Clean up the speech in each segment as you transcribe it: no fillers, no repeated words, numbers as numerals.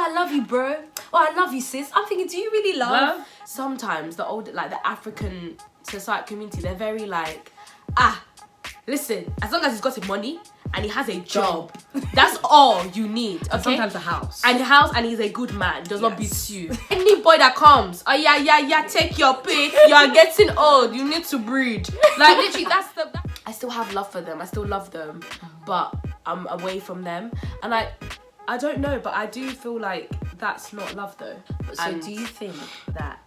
I love you, bro. Oh, I love you, sis. I'm thinking, do you really love? Sometimes the old, like the African society community, they're very like, listen, as long as he's got his money and he has a job, that's all you need. Okay? Sometimes a house. And he's a good man, does not beat you. Any boy that comes, take your pick. You are getting old. You need to breed. Like literally, I still have love for them. I still love them, but I'm away from them. And I don't know, but I do feel like that's not love though. So do you think that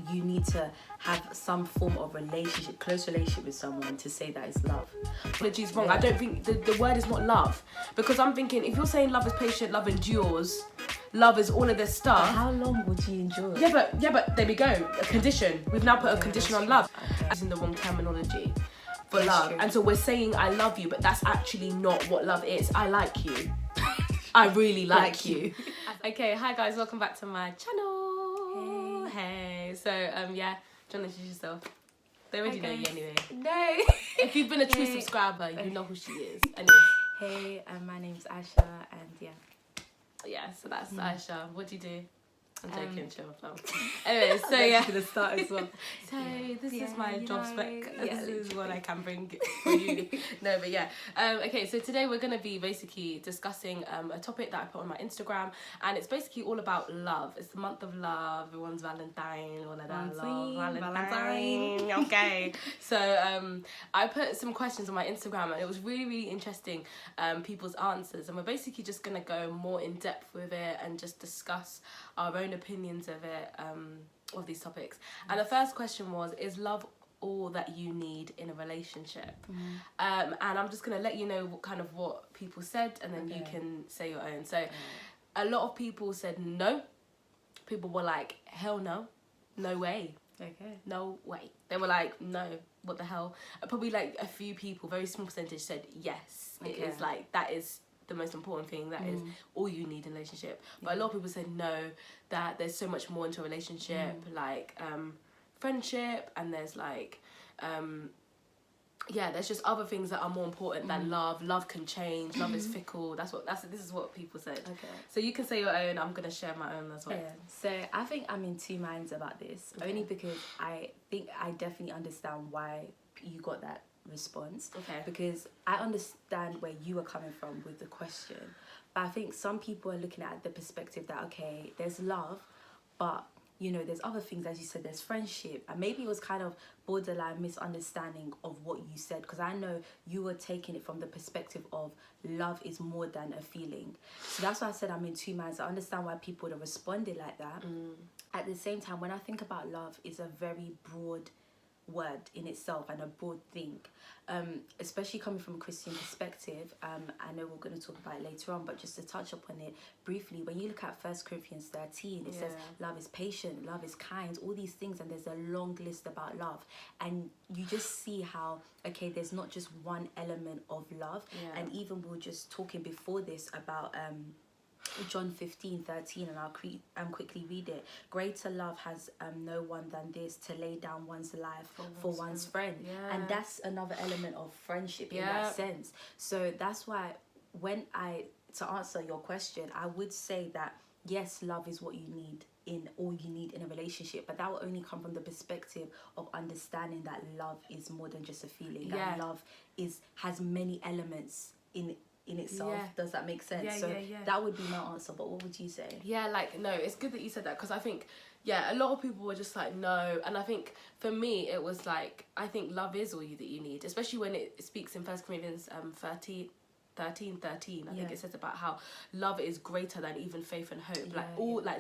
you need to have some form of relationship, close relationship with someone to say that it's love? Apologies, wrong. I don't think the word is not love, because I'm thinking if you're saying love is patient, love endures, love is all of this stuff. How long would you endure? Yeah, but there we go. A condition. We've now put a condition on love. Okay. Using the wrong terminology for love, and so we're saying I love you, but that's actually not what love is. I like you. I really like you. Okay, hi guys, welcome back to my channel. Hey. So do you want to introduce yourself? They already know you anyway. No. If you've been a true subscriber, you know who she is. Anyways. Hey, my name's Aisha, and yeah, so that's Aisha. What do you do? I'm joking, chill. Anyway, so yeah. Gonna start as well. So this is my job spec. This is what I can bring for you. No, but yeah. Okay, so today we're gonna be basically discussing a topic that I put on my Instagram, and it's basically all about love. It's the month of love. Everyone's Valentine, all of that love. Valentine. Okay. So I put some questions on my Instagram, and it was really, really interesting. People's answers, and we're basically just gonna go more in depth with it and just discuss our own opinions of it, of these topics. And the first question was, is love all that you need in a relationship? And I'm just going to let you know what people said, and then you can say your own. So a lot of people said no. People were like, hell no, no way. Okay. No way. They were like, no, what the hell? Probably like a few people, very small percentage, said yes. It is like, that is the most important thing, that is all you need in a relationship. But a lot of people said no, that there's so much more into a relationship, like friendship, and there's like there's just other things that are more important than love. Love can change, love is fickle. This is what people said. Okay. So you can say your own, I'm gonna share my own as well. Yeah. So I think I'm in two minds about this, only because I think I definitely understand why you got that response, because I understand where you are coming from with the question, but I think some people are looking at the perspective that there's love, but there's other things, as you said, there's friendship, and maybe it was kind of borderline misunderstanding of what you said, because I know you were taking it from the perspective of love is more than a feeling. So that's why I said I'm in two minds. I understand why people would have responded like that. At the same time, when I think about love, it's a very broad word in itself and a broad thing, especially coming from a Christian perspective. I know we're going to talk about it later on, but just to touch upon it briefly, when you look at 1 Corinthians 13, it says love is patient, love is kind, all these things, and there's a long list about love, and you just see how there's not just one element of love. And even we were just talking before this about John 15:13, and I'll quickly read it. Greater love has no one than this, to lay down one's life for one's friend. And that's another element of friendship in that sense. So that's why to answer your question, I would say that yes, love is what you need in a relationship, but that will only come from the perspective of understanding that love is more than just a feeling. That love has many elements in itself. Does that make sense? That would be my answer, but what would you say? No, it's good that you said that, because I think a lot of people were just like no, and I think for me it was like, I think love is all that you need, especially when it speaks in 1 Corinthians 13. I think it says about how love is greater than even faith and hope.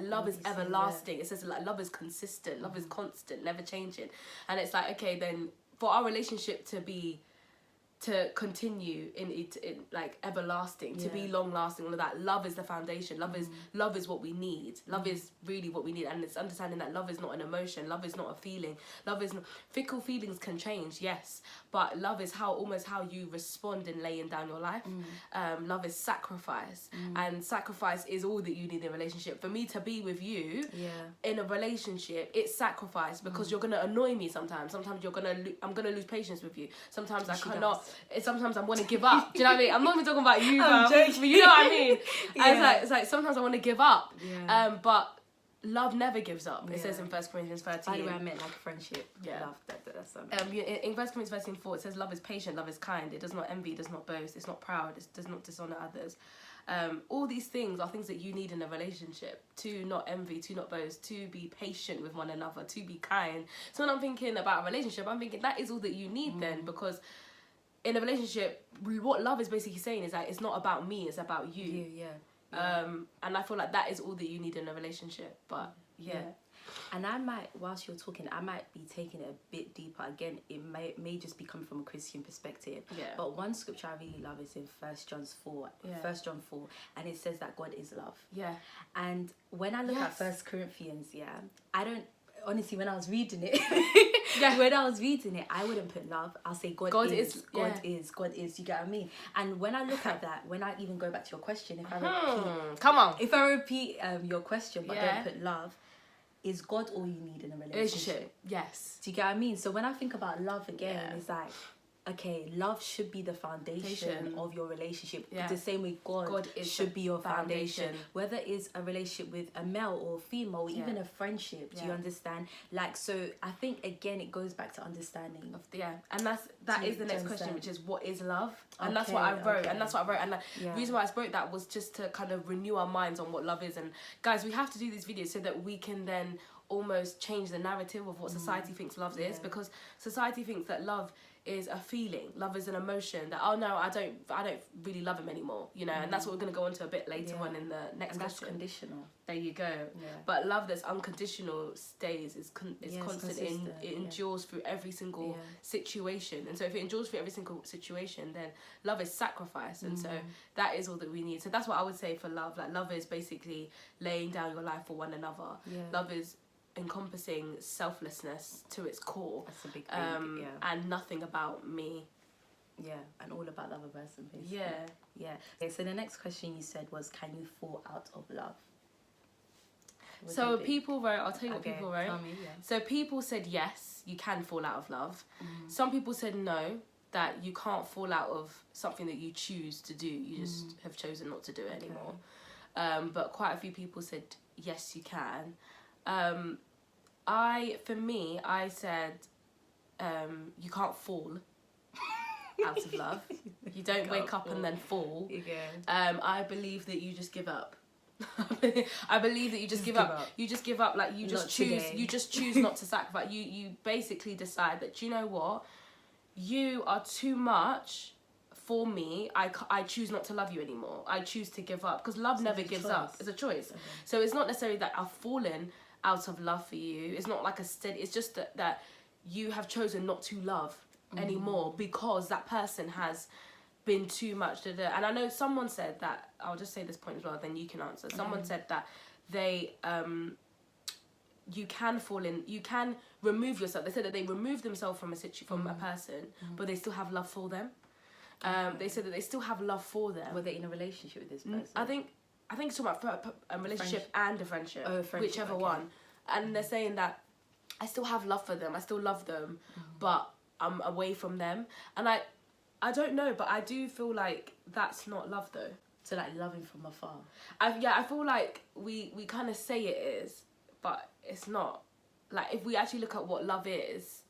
Love is everlasting. It says love is consistent, love is constant, never changing. And it's like, then for our relationship to continue in like everlasting, to be long lasting, all of that, love is the foundation. Love is what we need. Love is really what we need, and it's understanding that love is not an emotion, love is not a feeling, love is not, fickle feelings can change, yes, but love is almost how you respond in laying down your life. Love is sacrifice, and sacrifice is all that you need in a relationship. For me to be with you in a relationship, it's sacrifice, because you're gonna annoy me sometimes. I'm gonna lose patience with you. Sometimes I cannot sometimes I want to give up. Do you know what I mean? I'm not even talking about you, I'm girl, joking. but you know what I mean. Yeah. It's like sometimes I want to give up. Yeah. But love never gives up. It Yeah. says in 1 Corinthians 13. By the way, I meant like friendship. Yeah. Love. That's something. In 1 Corinthians 13:4, it says love is patient, love is kind, it does not envy, it does not boast, it's not proud, it does not dishonor others. All these things are things that you need in a relationship: to not envy, to not boast, to be patient with one another, to be kind. So when I'm thinking about a relationship, I'm thinking that is all that you need then, because in a relationship, what love is basically saying is that it's not about me, it's about you. And I feel like that is all that you need in a relationship. But yeah. And I might, whilst you're talking, I might be taking it a bit deeper. Again, it may just be coming from a Christian perspective. Yeah. But one scripture I really love is in 1 John 4, and it says that God is love. Yeah. And when I look at 1 Corinthians, I don't, honestly, when I was reading it, when I was reading it, I wouldn't put love. I'll say God is. You get what I mean? And when I look at that, when I even go back to your question, if I repeat your question, but don't put love, is God all you need in a relationship? Yes. Do you get what I mean? So when I think about love again, it's like, okay, love should be the foundation of your relationship. Yeah. The same way God should be your foundation. Whether it's a relationship with a male or female, or even a friendship. Do you understand? Like, so I think again it goes back to understanding. And that is the next question, which is what is love? And that's what I wrote. And that's what I wrote. And the reason why I wrote that was just to kind of renew our minds on what love is. And guys, we have to do these videos so that we can then almost change the narrative of what society thinks love is, because society thinks that love is a feeling, love is an emotion, that I don't really love him anymore, you know. And that's what we're going to go into a bit later on in the next question. That's conditional. There you go. But love that's unconditional stays, is constant, it endures through every single situation. And so if it endures through every single situation, then love is sacrifice. And so that is all that we need. So that's what I would say for love. Like, love is basically laying down your life for one another. Love is encompassing selflessness to its core. That's a big thing. And nothing about me. And all about the other person, basically. Okay, so the next question you said was, can you fall out of love? So people wrote, I'll tell you what people wrote. Tell me, So people said yes, you can fall out of love. Some people said no, that you can't fall out of something that you choose to do. You just have chosen not to do it anymore. But quite a few people said yes, you can. I said you can't fall out of love. You don't wake up and then fall. I believe that you just give up. I believe that you just give up. You just give up. Like, you just choose. You just choose not to sacrifice. You basically decide that, you know what, you are too much for me. I choose not to love you anymore. I choose to give up, because love never gives up. It's a choice. So it's not necessarily that I've fallen out of love for you. It's not like a steady. It's just that you have chosen not to love anymore, because that person has been too much. And I know someone said that, I'll just say this point as well, then you can answer. Someone said that they you can fall in, you can remove yourself. They said that they remove themselves from a person, but they still have love for them. They said that they still have love for them. Were they in a relationship with this person? I think it's talking about a relationship and a friendship, whichever one. And they're saying that I still have love for them, I still love them, but I'm away from them. And I don't know, but I do feel like that's not love though. So like loving from afar. I feel like we kind of say it is, but it's not. Like, if we actually look at what love is,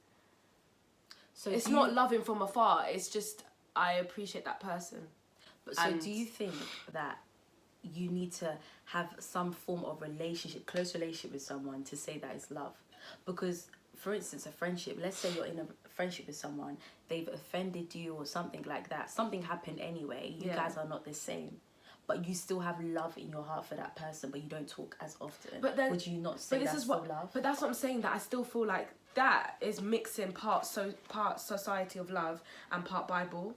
so it's not loving from afar. It's just, I appreciate that person. But so do you think that you need to have some form of close relationship with someone to say that it's love? Because, for instance, a friendship, let's say you're in a friendship with someone, they've offended you or something like that, something happened anyway, you guys are not the same, but you still have love in your heart for that person, but you don't talk as often. But then, would you not say that's still love? But that's what I'm saying, that I still feel like that is mixing part society of love and part Bible.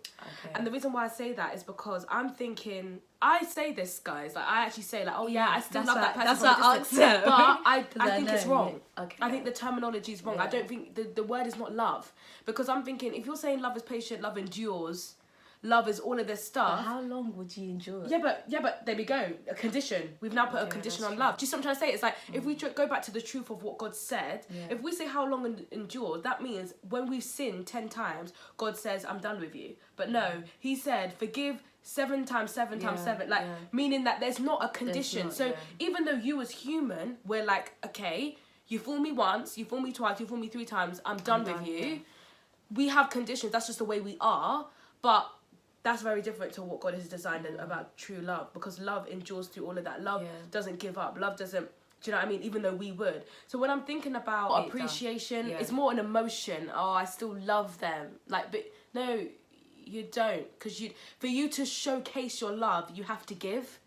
And the reason why I say that is because I'm thinking, I say this, guys, like, I actually say, like, oh yeah, I still love that person. That's what I answer. But I think it's wrong. I think the terminology is wrong. I don't think the word is not love, because I'm thinking, if you're saying love is patient, love endures, love is all of this stuff. But how long would you endure it? Yeah, but there we go. A condition. We've now put a condition on love. Do you see what I'm trying to say? It's like, if we go back to the truth of what God said, if we say how long endure, that means when we sin 10 times, God says, I'm done with you. But no, he said, forgive 7 times 7 times 7. Like, meaning that there's not a condition. Even though you as human, we're like, okay, you fool me once, you fool me twice, you fool me 3 times, I'm done with you. Yeah. We have conditions. That's just the way we are. But that's very different to what God has designed about true love, because love endures through all of that. Love doesn't give up. Love doesn't, do you know what I mean? Even though we would. So when I'm thinking about appreciation, it's more an emotion. Oh, I still love them. Like, but no, you don't. Because for you to showcase your love, you have to give.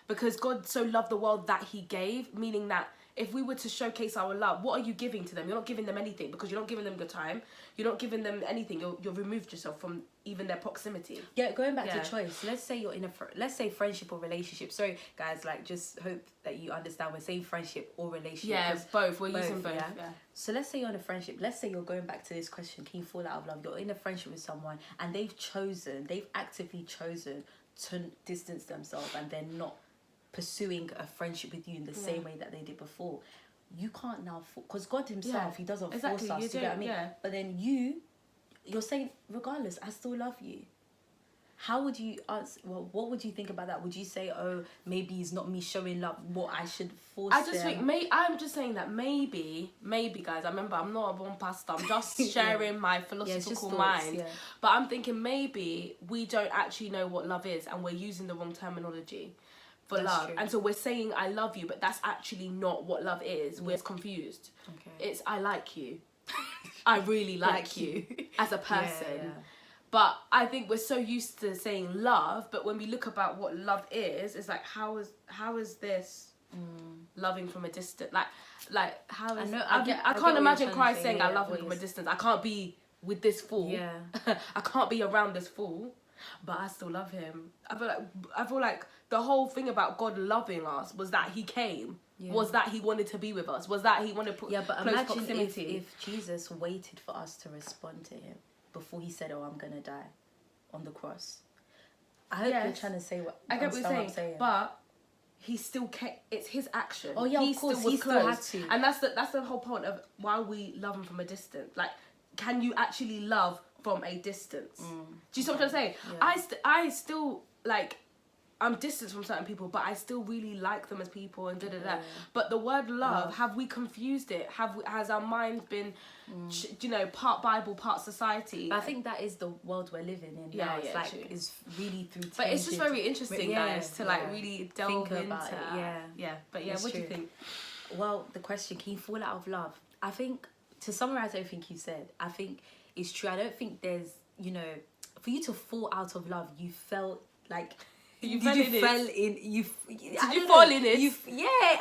Because God so loved the world that he gave, meaning that if we were to showcase our love, what are you giving to them? You're not giving them anything, because you're not giving them your time. You're not giving them anything. You're removed yourself from even their proximity. Yeah, going back to choice. Let's say you're in let's say friendship or relationship. Sorry, guys, like, just hope that you understand we're saying friendship or relationship. Yeah, both. We're using both. Yeah? So let's say you're in a friendship. Let's say you're going back to this question, can you fall out of love? You're in a friendship with someone and they've actively chosen to distance themselves, and they're not pursuing a friendship with you in the same way that they did before. You can't now, because God himself, he doesn't force us, you get what I mean? But then you're saying, regardless, I still love you. How would you answer? Well, what would you think about that? Would you say, oh, maybe it's not me showing love, what I should force I just think, I'm just saying that maybe, guys, I remember I'm not a born pastor, I'm just sharing my philosophical mind. But I'm thinking maybe we don't actually know what love is, and we're using the wrong terminology for love. True. And so we're saying I love you, but that's actually not what love is. We're confused. It's I like you. I really like you as a person. But I think we're so used to saying love, but when we look about what love is, it's like, how is this loving from a distance? Like how is I can't imagine Christ saying I love him from a distance. I can't be with this fool. I can't be around this fool, but I still love him. I feel like the whole thing about God loving us was that he came. Was that he wanted to be with us? Was that he wanted to put but close imagine proximity? if Jesus waited for us to respond to him before he said, oh, I'm going to die on the cross. I hope you're trying to say what I get what you're saying. But he still kept, it's his action. Oh yeah, of course, he still had to. And that's the whole point of why we love him from a distance. Like, can you actually love from a distance? Do you see what I'm trying to say? I still, like, I'm distant from certain people, but I still really like them as people and da-da-da. But the word love, have we confused it? Has our mind been, part Bible, part society? But I think that is the world we're living in now. It's like, true. It's really through But it's just very interesting, guys, to like really delve think into about it. But yeah, what do you think? Well, the question, can you fall out of love? I think, to summarize everything you said, I think it's true. I don't think there's, for you to fall out of love, you felt like... You fell in it. Did you fall in it?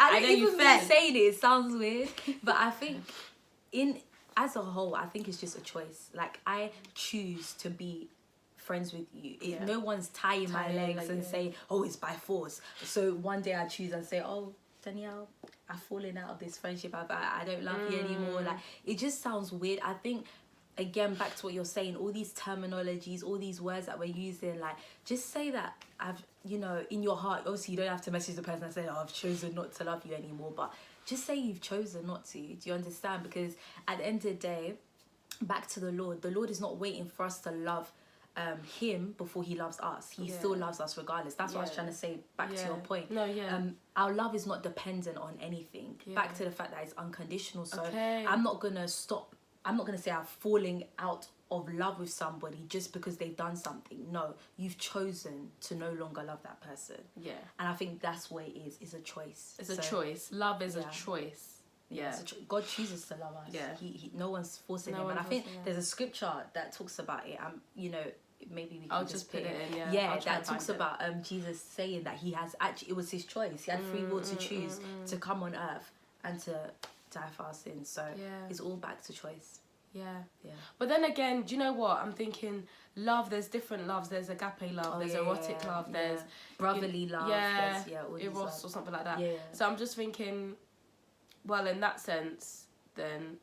I don't even mean saying it sounds weird. But I think as a whole, I think it's just a choice. Like, I choose to be friends with you. No one's tying my legs and saying, oh, it's by force. So one day I choose and say, oh, Danielle, I've fallen out of this friendship. I don't love you anymore. Like, it just sounds weird. I think, again, back to what you're saying, all these terminologies, all these words that we're using, like, just say that in your heart. Obviously, you don't have to message the person and say, oh, I've chosen not to love you anymore, but just say you've chosen not to. Do you understand? Because at the end of the day, back to the Lord is not waiting for us to love him before he loves us. He still loves us regardless. That's what I was trying to say, back to your point. Our love is not dependent on anything. Back to the fact that it's unconditional. So I'm not gonna say I'm falling out of love with somebody just because they've done something. No, you've chosen to no longer love that person. And I think that's what it is. It's a choice. It's a choice. Love is a choice. God chooses to love us. He no one's forcing him. And I think there's a scripture that talks about it. Maybe we can just put it in. That talks about Jesus saying that he has actually, it was his choice. He had free will to choose to come on earth and to die for our sins. So it's all back to choice. But then again, do you know what? I'm thinking love, there's different loves. There's agape love, there's erotic love, there's brotherly love, there's eros or something like that. So I'm just thinking, well, in that sense, then...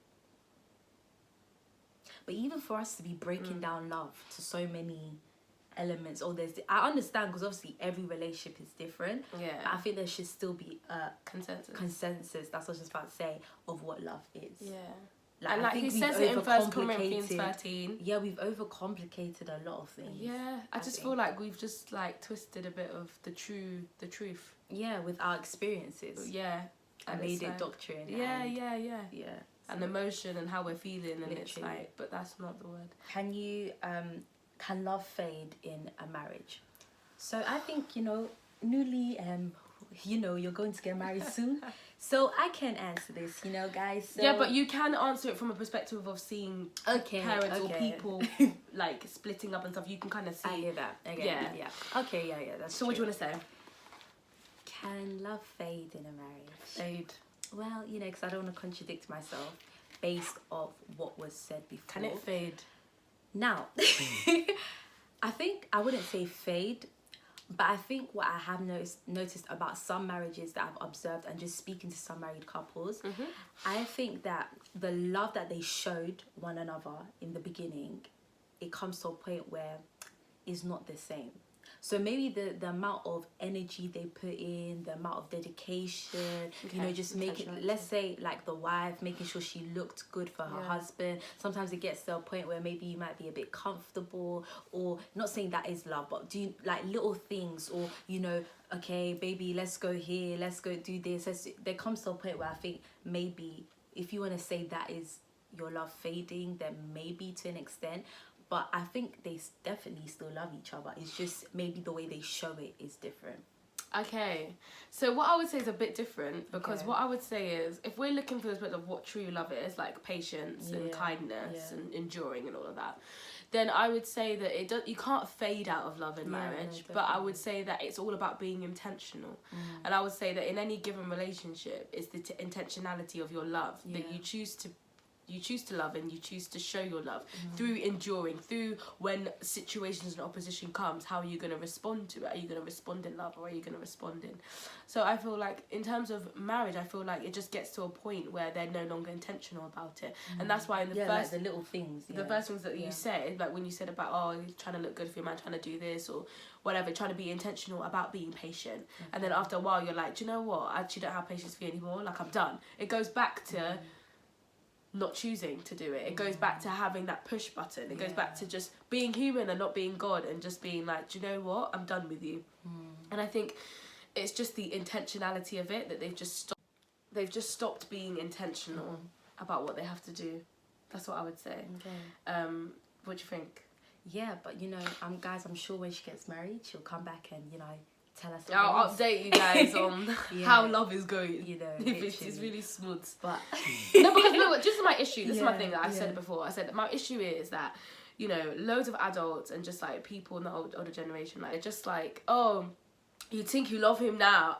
But even for us to be breaking down love to so many elements, or I understand, because obviously every relationship is different. Yeah. But I think there should still be a consensus. That's what I was just about to say, of what love is. Yeah. Like, and I like think he we've says it in 1 Corinthians 13. 13. Yeah, we've overcomplicated a lot of things. Yeah, I just feel like we've just like twisted a bit of the truth. Yeah, with our experiences. Yeah. And made it doctrine. Yeah. And So, emotion and how we're feeling, and literally. it's like, but that's not the word. Can love fade in a marriage? So I think, newly, you're going to get married soon. So I can answer this, guys. So, yeah, but you can answer it from a perspective of seeing parents or people like splitting up and stuff. You can kind of see. I hear that. Yeah. Okay, yeah, that's so true. what do you want to say? Can love fade in a marriage? Fade. Well, because I don't want to contradict myself based off what was said before. Can it fade? Now, I think I wouldn't say fade, but I think what I have noticed about some marriages that I've observed, and just speaking to some married couples, I think that the love that they showed one another in the beginning, it comes to a point where it's not the same. So maybe the amount of energy they put in, the amount of dedication, just making, let's say like the wife, making sure she looked good for her husband. Sometimes it gets to a point where maybe you might be a bit comfortable, or not saying that is love, but do like little things, or, okay, baby, let's go here, let's go do this. There comes to a point where I think maybe if you want to say that is your love fading, then maybe to an extent. But I think they definitely still love each other. It's just maybe the way they show it is different. Okay. So what I would say is a bit different, because what I would say is, if we're looking for this bit of what true love is, like patience and kindness and enduring and all of that, then I would say that you can't fade out of love in marriage, but I would say that it's all about being intentional. And I would say that in any given relationship, it's the intentionality of your love, that you choose to love, and you choose to show your love through enduring, through when situations and opposition comes, how are you going to respond to it? Are you going to respond in love, or are you going to respond in? So I feel like in terms of marriage, I feel like it just gets to a point where they're no longer intentional about it. And that's why in the first... like the little things. The first things that you said, like when you said about, you're trying to look good for your man, trying to do this or whatever, trying to be intentional about being patient. And then after a while, you're like, do you know what? I actually don't have patience for you anymore. Like, I'm done. It goes back to... not choosing to do it. It goes back to having that push button. It goes back to just being human and not being God, and just being like, do you know what? I'm done with you. And I think it's just the intentionality of it, that they've just stopped being intentional about what they have to do. That's what I would say. Okay. What do you think? Yeah, but guys, I'm sure when she gets married, she'll come back and tell us. I'll update you guys on how love is going. If it's really smooth. But no, because this is my issue. This is my thing that I said before. I said that my issue is that loads of adults and just like people in the older generation, like, they're just like, you think you love him now?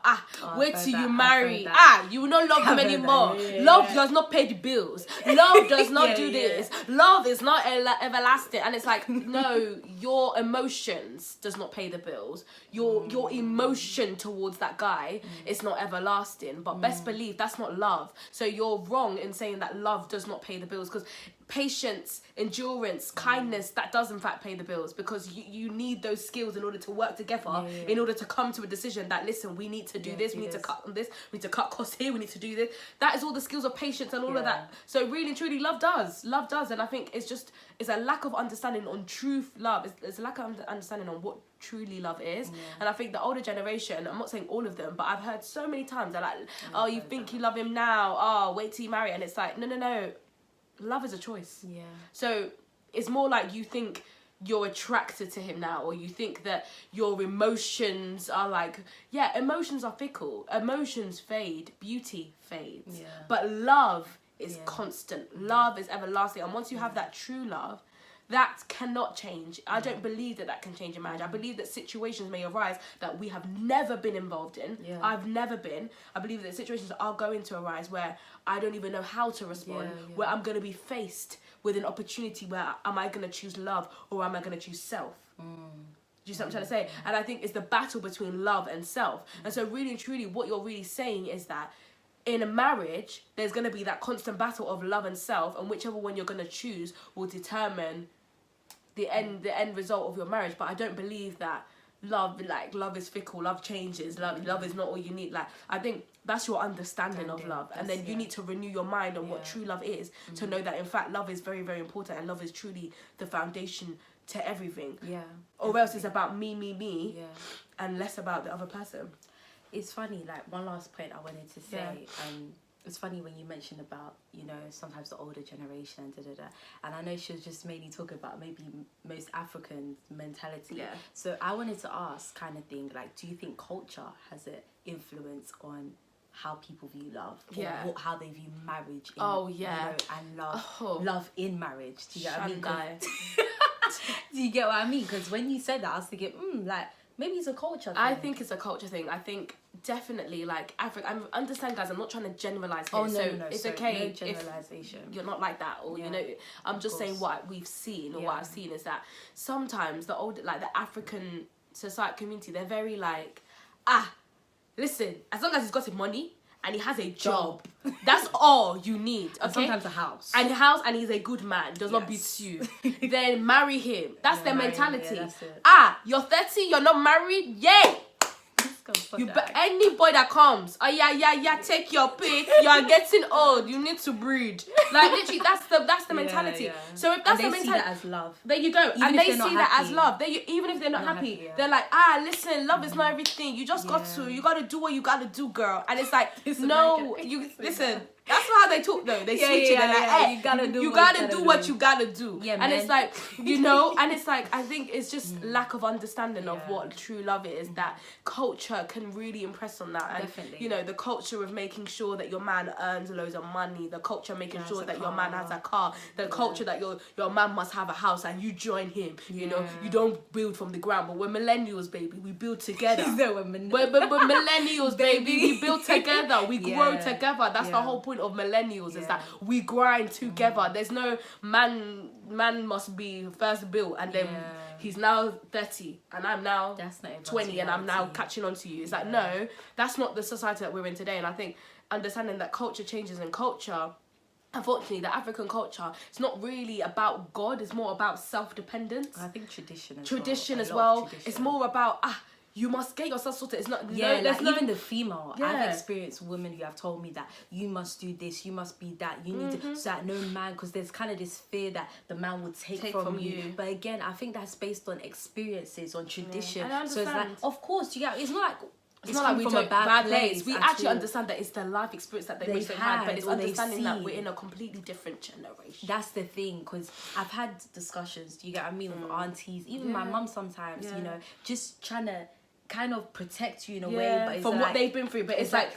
Wait till you marry. You will not love him anymore. Love does not pay the bills. Love does not do this. Love is not everlasting. And it's like, no, your emotions does not pay the bills. Your emotion towards that guy is not everlasting. But best believe that's not love. So you're wrong in saying that love does not pay the bills, because patience, endurance, kindness, that does in fact pay the bills, because you need those skills in order to work together, in order to come to a decision that, listen, we need to do this, we need to cut on this, we need to cut costs here, we need to do this. That is all the skills of patience and all of that. So really and truly, love does, and I think it's a lack of understanding on true love. It's a lack of understanding on what truly love is. And I think the older generation, I'm not saying all of them, but I've heard so many times they're like, you think you love him now, wait till you marry. And it's like, no, love is a choice. So it's more like you think you're attracted to him now, or you think that your emotions are like, emotions are fickle, emotions fade, beauty fades, but love is constant, love is everlasting. And once you have that true love, that cannot change. I don't believe that can change in marriage. I believe that situations may arise that we have never been involved in. I've never been. I believe that situations are going to arise where I don't even know how to respond, where I'm going to be faced with an opportunity where am I going to choose love, or am I going to choose self? Do you see what I'm trying to say? And I think it's the battle between love and self. And so really and truly, what you're really saying is that in a marriage, there's going to be that constant battle of love and self, and whichever one you're going to choose will determine the end result of your marriage. But I don't believe that love is fickle, love changes, love is not all you need. Like, I think that's your understanding of love, and then you need to renew your mind on what true love is, to know that in fact love is very, very important, and love is truly the foundation to everything. Or else it's about me, and less about the other person. It's funny, like, one last point I wanted to say. It's funny when you mentioned about, you know, sometimes the older generation, and I know she was just mainly talking about maybe most African mentality. So I wanted to ask, kind of thing, like, do you think culture has an influence on how people view love, or how they view marriage? You know, and love in marriage. Do you get what I mean? Do you get what I mean? Because when you said that, I was thinking, like, maybe it's a culture thing. I think it's a culture thing. I think definitely, like, Africa. I understand, guys, I'm not trying to generalise here. No, it's sorry, okay no generalisation. if you're not like that, or, you know, I'm just saying what we've seen, or what I've seen is that sometimes the old, like, the African society community, they're very like, listen, as long as he's got his money and he has a job, that's all you need. Okay? And sometimes a house. And he's a good man, does not beat you. Then marry him. That's their mentality. That's it. You're 30, you're not married? Yay! Any boy that comes, take your pick. You are getting old. You need to breed. Like, literally, that's the mentality. So if that's the mentality, see that as love. There you go. Even and if they they're not see that happy. as love. Even if they're not happy, they're like, listen, love is not everything. You just got to do what you got to do, girl. And it's like, no, you listen. That's not how they talk, though. They switch it. They're like, hey, you gotta do what you gotta do. Yeah, and it's like, you know, and it's like, I think it's just lack of understanding of what true love is. That culture can really impress on that. And, you know, the culture of making sure that your man earns loads of money. The culture of making sure that your man has a car. The culture that your man must have a house and you join him. You know, you don't build from the ground. But we're millennials, baby. We build together. We're millennials, baby. We build together. We grow together. That's the whole point of millennials, is that we grind together. There's no man must be first built and then he's now 30 and I'm now 20 and I'm now catching on to you. It's like, no, that's not the society that we're in today. And I think understanding that culture changes, and culture, unfortunately, the African culture, it's not really about God, it's more about self-dependence. I think tradition as well. It's more about you must get yourself sorted. It's not even the female. I've experienced women who have told me that you must do this, you must be that, you need to, so that no man, because there's kind of this fear that the man will take from you. But again, I think that's based on experiences, on tradition. So it's like, of course, it's not like it's not like we from a bad place. We actually understand that it's the life experience that they've had, but it's understanding that we're in a completely different generation. That's the thing, because I've had discussions, do you get what I mean, with aunties, even my mum sometimes, you know, just trying to kind of protect you in a way, but it's from like, what they've been through, but it's like,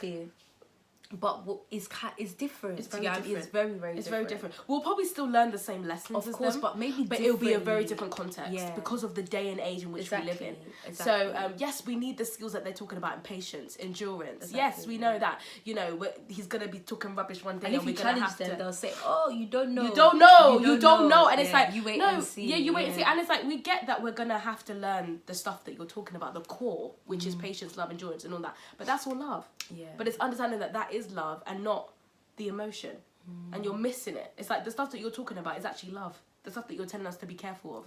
but it's different. It's very different. It's very very different. We'll probably still learn the same lessons, of course, but it'll be a very different context because of the day and age in which we live in. So yes, we need the skills that they're talking about in patience, endurance. Yes, we know that. You know, he's gonna be talking rubbish one day, and if we're you gonna challenge have them, they'll say, "Oh, you don't know, you don't know," and it's like, you wait and see. Yeah, you wait and see, and it's like, we get that we're gonna have to learn the stuff that you're talking about, the core, which is patience, love, endurance, and all that. But that's all love. Yeah. But it's understanding that is love and not the emotion, and you're missing it. It's like the stuff that you're talking about is actually love. The stuff that you're telling us to be careful of.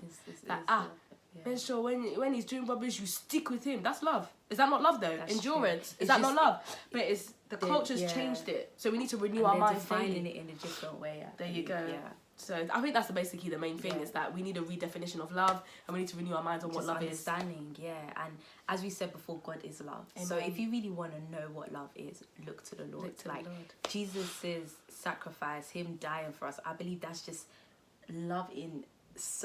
Make sure when he's doing rubbish, you stick with him. That's love. Is that not love though? That's endurance. Is that not love? But it's the culture's changed it, so we need to renew our minds. Defining it in a different way. There you go. Yeah. So I think that's basically the main thing is that we need a redefinition of love, and we need to renew our minds on what love is. Understanding, and as we said before, God is love. Amen. So if you really want to know what love is, look to the Lord. Look to the Lord. Jesus' sacrifice, him dying for us, I believe that's just love in, it's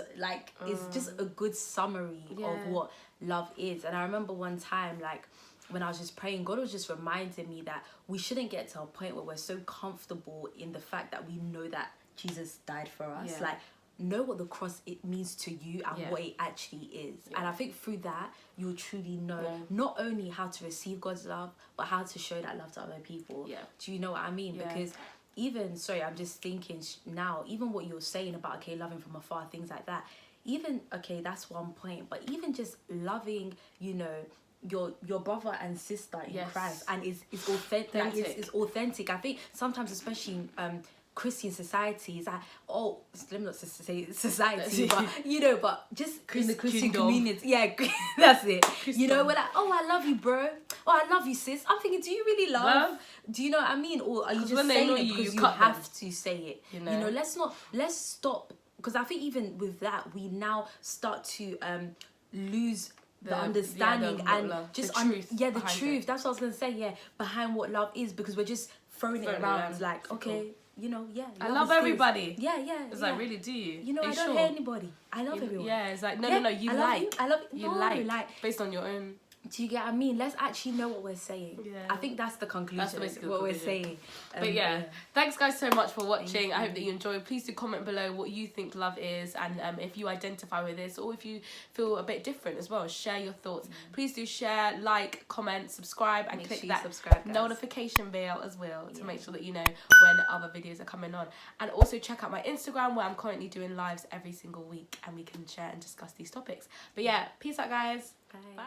just a good summary of what love is. And I remember one time, like, when I was just praying, God was just reminding me that we shouldn't get to a point where we're so comfortable in the fact that we know that Jesus died for us. Like, know what the cross it means to you and what it actually is. And I think through that, you'll truly know not only how to receive God's love, but how to show that love to other people. Do you know what I mean? Because even, I'm just thinking now, even what you're saying about, loving from afar, things like that, even, that's one point, but even just loving, you know, your brother and sister in Christ, and it's authentic. It's authentic. I think sometimes, especially Christian society is like, oh, let me not say society, but you know, but just in the Christian community, yeah, that's it. You know, we're like, oh, I love you, bro. Oh, I love you, sis. I'm thinking, do you really love? Do you know what I mean? Or are you just saying it because you have to say it? You know, let's stop, because I think even with that, we now start to lose the understanding and just the truth. That's what I was gonna say. Behind what love is, because we're just throwing it around like, okay, you know, I love everybody. It's like, really, do you? You know, I don't hate anybody. I love everyone. Yeah, it's like, no, you I like. I love you like based on your own. Do you get what I mean? Let's actually know what we're saying. Yeah. I think that's the conclusion. That's what we're saying. But thanks guys so much for watching. I hope that you enjoyed. Please do comment below what you think love is, and if you identify with this, or if you feel a bit different as well, share your thoughts. Please do share, like, comment, subscribe, and click that notification bell as well to make sure that you know when other videos are coming on. And also check out my Instagram, where I'm currently doing lives every single week, and we can share and discuss these topics. But peace out guys. Bye.